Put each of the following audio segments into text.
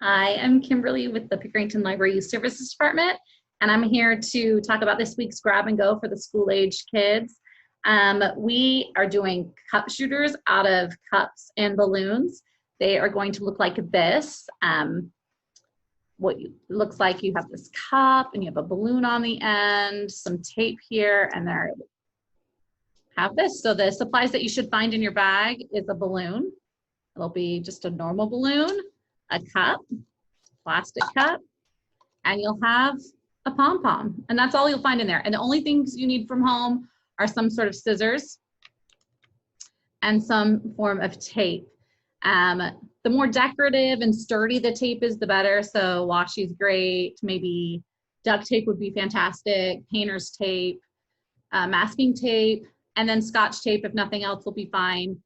Hi, I'm Kimberly with the Pickerington Library Youth Services Department, and I'm here to talk about this week's grab and go for the school-age kids. We are doing cup shooters out of cups and balloons. They are going to look like this. Looks like you have this cup and you have a balloon on the end, some tape here, and there have this. So the supplies that you should find in your bag is a balloon. It'll be just a normal balloon, a cup, plastic cup, and you'll have a pom-pom, and that's all you'll find in there. And the only things you need from home are some sort of scissors and some form of tape. The more decorative and sturdy the tape is, the better. So washi is great. Maybe duct tape would be fantastic. Painter's tape, masking tape, and then Scotch tape, if nothing else, will be fine.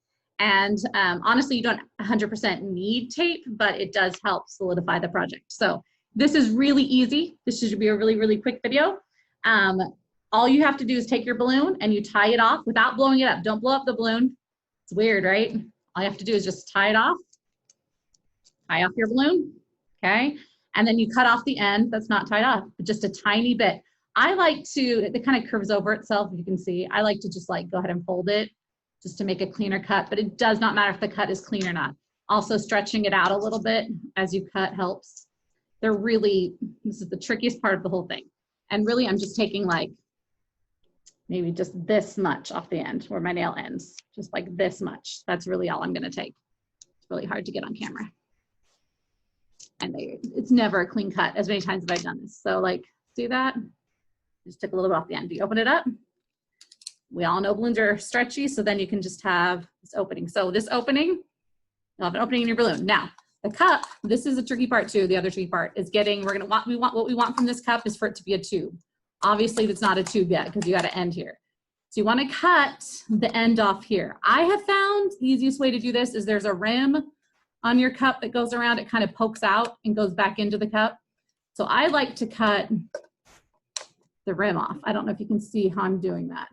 And honestly, you don't 100% need tape, but it does help solidify the project. So this is really easy. This should be a really, really quick video. All you have to do is take your balloon and you tie it off without blowing it up. Don't blow up the balloon. It's weird, right? All you have to do is just tie it off. Tie off your balloon, okay? And then you cut off the end that's not tied off, just a tiny bit. I like to, it kind of curves over itself, you can see. I like to just like go ahead and fold it just to make a cleaner cut, but it does not matter if the cut is clean or not. Also stretching it out a little bit as you cut helps. They're really, this is the trickiest part of the whole thing. And really I'm just taking like maybe just this much off the end where my nail ends, just like this much. That's really all I'm gonna take. It's really hard to get on camera. And it's never a clean cut as many times as I've done this. So like, see that? Just took a little bit off the end. Do you open it up? We all know balloons are stretchy, so then you can just have this opening. So this opening, you'll have an opening in your balloon. Now, the cup, this is a tricky part too. The other tricky part is getting, what we want from this cup is for it to be a tube. Obviously, it's not a tube yet because you got to end here. So you want to cut the end off here. I have found the easiest way to do this is there's a rim on your cup that goes around. It kind of pokes out and goes back into the cup. So I like to cut the rim off. I don't know if you can see how I'm doing that.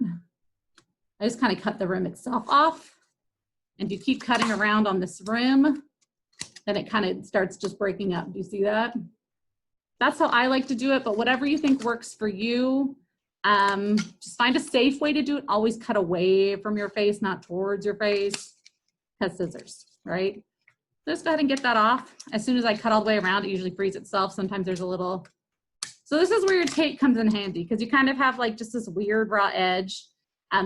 I just kind of cut the rim itself off. And if you keep cutting around on this rim, then it kind of starts just breaking up. Do you see that? That's how I like to do it, but whatever you think works for you, just find a safe way to do it. Always cut away from your face, not towards your face. Cut scissors, right? Just go ahead and get that off. As soon as I cut all the way around, it usually frees itself. Sometimes there's a little, so this is where your tape comes in handy because you kind of have like just this weird raw edge.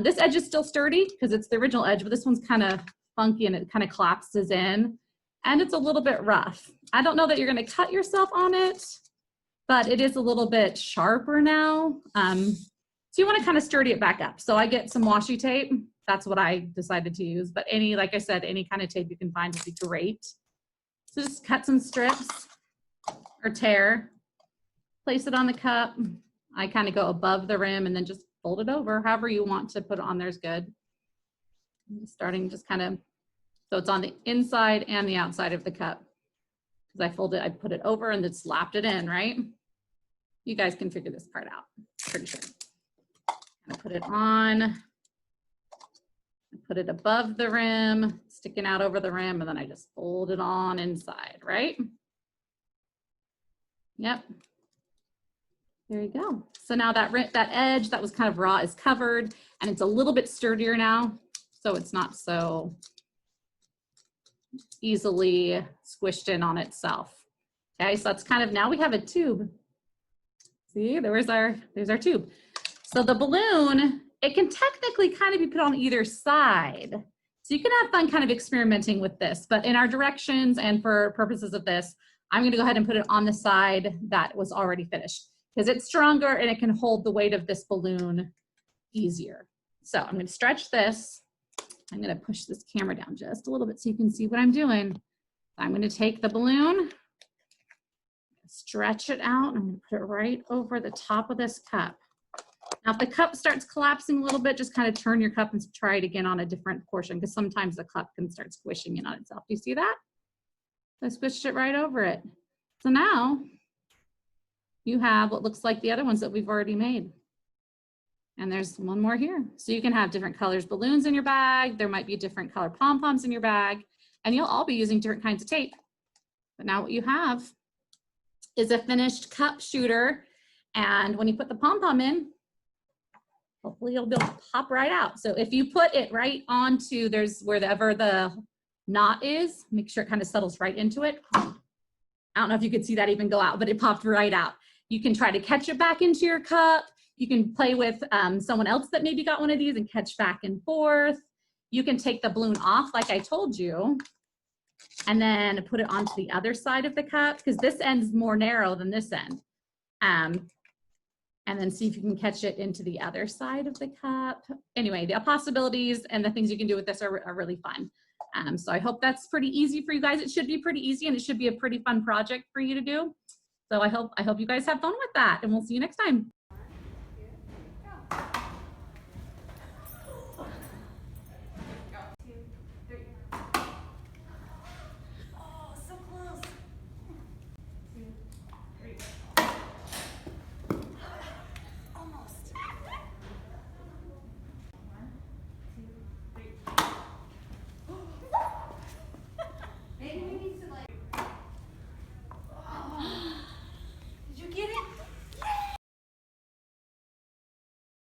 This edge is still sturdy because it's the original edge, but this one's kind of funky and it kind of collapses in and it's a little bit rough. I don't know that you're gonna cut yourself on it, but it is a little bit sharper now. So you wanna kind of sturdy it back up. So I get some washi tape. That's what I decided to use, but any, like I said, any kind of tape you can find would be great. So just cut some strips or tear, place it on the cup. I kind of go above the rim and then just fold it over. However you want to put it on there is good. Starting just kind of, so it's on the inside and the outside of the cup. Because I fold it, I put it over and then slapped it in, right? You guys can figure this part out, pretty sure. I put it on, put it above the rim, sticking out over the rim, and then I just fold it on inside, right? Yep. There you go. So now that edge that was kind of raw is covered and it's a little bit sturdier now. So it's not so easily squished in on itself. Okay, so that's kind of, now we have a tube. See, there's our tube. So the balloon, it can technically kind of be put on either side. So you can have fun kind of experimenting with this, but in our directions and for purposes of this, I'm gonna go ahead and put it on the side that was already finished because it's stronger and it can hold the weight of this balloon easier. So I'm gonna stretch this. I'm gonna push this camera down just a little bit so you can see what I'm doing. I'm gonna take the balloon, stretch it out, and I'm gonna put it right over the top of this cup. Now, if the cup starts collapsing a little bit, just kind of turn your cup and try it again on a different portion because sometimes the cup can start squishing in on itself. Do you see that? I squished it right over it. So now you have what looks like the other ones that we've already made. And there's one more here. So you can have different colors balloons in your bag. There might be different color pom-poms in your bag. And you'll all be using different kinds of tape. But now what you have is a finished cup shooter. And when you put the pom-pom in, hopefully you'll be able to pop right out. So if you put it right onto, there's wherever the knot is, make sure it kind of settles right into it. I don't know if you could see that even go out, but it popped right out. You can try to catch it back into your cup. You can play with someone else that maybe got one of these and catch back and forth. You can take the balloon off like I told you and then put it onto the other side of the cup because this end's more narrow than this end. And then see if you can catch it into the other side of the cup. Anyway, the possibilities and the things you can do with this are really fun. So I hope that's pretty easy for you guys. It should be pretty easy and it should be a pretty fun project for you to do. So I hope you guys have fun with that and we'll see you next time.